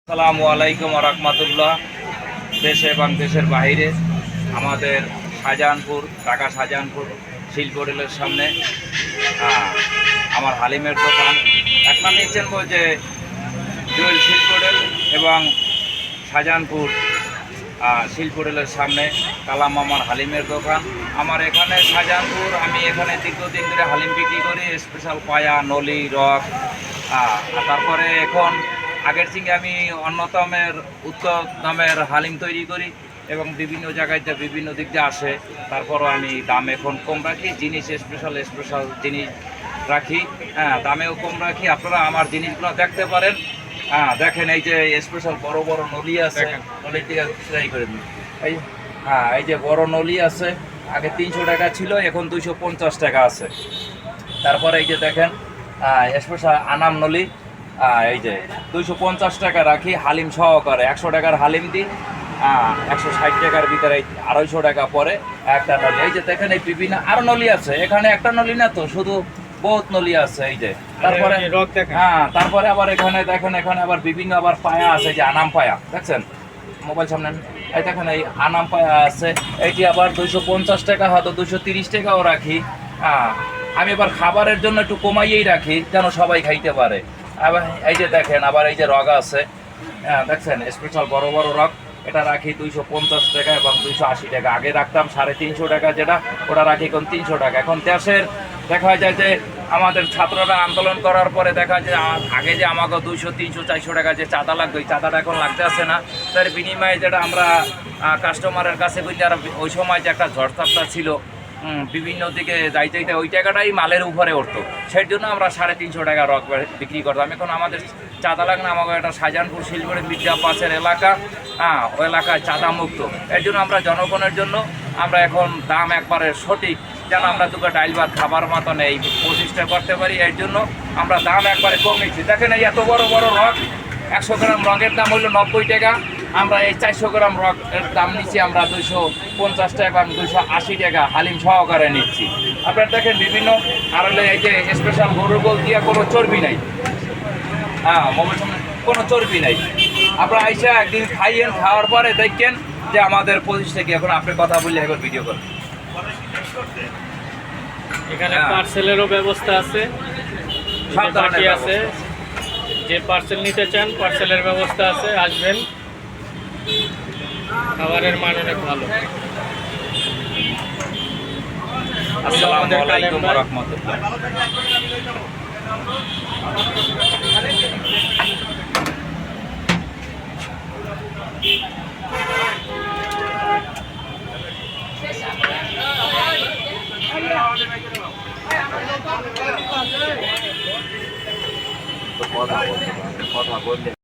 আসসালামু আলাইকুম ওয়া রাহমাতুল্লাহ। দেশে এবং দেশের বাইরে আমাদের শাহজাহানপুর, ঢাকা শাহজাহানপুর শিল্প রেলের সামনে আমার হালিমের দোকান। এক নামে চিনব যে জুয়েল শিল্প রেল এবং শাহজাহানপুর শিল্প রেলের সামনে কালাম মামার হালিমের দোকান। আমার এখানে শাহজাহানপুর, আমি এখানে দীর্ঘদিন ধরে হালিম বিক্রি করি, স্পেশাল পায়া, নলি, রক। তারপরে এখন আগের থেকে আমি অন্যতমের উত্তর দামের হালিম তৈরি করি এবং বিভিন্ন জায়গায় বিভিন্ন দিক দিয়ে আসে। তারপরও আমি দাম এখন কম রাখি, জিনিস স্পেশাল জিনিস রাখি, দামেও কম রাখি। আপনারা আমার জিনিসগুলো দেখতে পারেন। দেখেন, এই যে স্পেশাল বড় বড় নলি আছে, নলির দিকে ট্রাই করে দিন। এই যে বড় নলি আছে, আগে 300 টাকা ছিল, এখন 250 টাকা আছে। তারপরে এই যে দেখেন স্পেশাল আনাম নলি, এই যে 250 টাকা রাখি হালিম সহকারে। 100 টাকার হালিম দিই, 160 টাকার ভিতরে 250 টাকা পরে একটা নলি। এই যে দেখেন, এই বিভিন্ন আরো নলি আছে এখানে, একটা নলি না তো, শুধু বহুত নলি আছে। এই যে তারপরে তারপরে আবার এখানে দেখেন, এখানে আবার বিভিন্ন আবার পায়া আছে, যে আনাম পায়া দেখছেন, মোবাইল সামনে এই দেখেন, এই আনাম পায়া আছে। এইটি আবার 250 টাকা, হয়তো 230 টাকাও রাখি। আমি আবার খাবারের জন্য একটু কমাইয়েই রাখি, যেন সবাই খাইতে পারে। আবার এই যে দেখেন, আবার এই যে রগ আছে, দেখছেন স্পেশাল বড় বড় রগ, এটা রাখি 250 টাকা এবং 280 টাকা। আগে রাখতাম 350 টাকা, যেটা ওটা রাখি এখন 300 টাকা। এখন দেশের দেখা যায় যে আমাদের ছাত্ররা আন্দোলন করার পরে দেখা যায় আগে যে আমাকে 200, 300, 400 টাকা যে চাঁদা লাগতো, ওই চাঁদাটা এখন লাগতে আসে না। তার বিনিময়ে যেটা আমরা কাস্টমারের কাছে বুঝতে, আর ওই সময় যে একটা ঝড়ঝাপটা ছিল, বিভিন্ন দিকে যাইতে ওই টাকাটাই মালের উপরে উঠতো, সেই জন্য আমরা 350 টাকা রক বিক্রি করতাম। এখন আমাদের চাঁদা লাগে না, আমাকে একটা শাহজাহানপুর শিলগড়ি মির্জা পাশের এলাকা, ওই এলাকায় চাঁদা মুক্ত। এর জন্য আমরা জনগণের জন্য আমরা এখন দাম একবারে সঠিক, যেন আমরা দুটো ডাইল ভাত খাবার মতন এই প্রচেষ্টা করতে পারি। এর জন্য আমরা দাম একবারে কমেছি। দেখেন, এই এত বড় বড় রক, 100 গ্রাম রঙের দাম হইল 90 টাকা। আমরা এই 400 গ্রাম রকের দাম নিচ্ছি আমরা 250 টাকা এবং 280 টাকা হালিম সহকারে নিচ্ছি। আপনারা দেখেন বিভিন্ন, আর হলে এই যে স্পেশাল গরুর গোল দিয়ে কোনো চর্বি নাই, কোনো চর্বি নাই। আপনারা আইসা একদিন খাইয়েন, খাওয়ার পরে দেখেন যে আমাদের প্রতিষ্ঠা কি। এখন আপনি কথা বললে এখন ভিডিও করেন। এখানে পার্সেলেরও ব্যবস্থা আছে, বাকি আছে। যে পার্সেল নিতে চান, পার্সেলের ব্যবস্থা আছে, আসবেন। খাবারের মান অনেক ভালো। আসসালামু আলাইকুম ওয়া রাহমাতুল্লাহ। কথা বলতে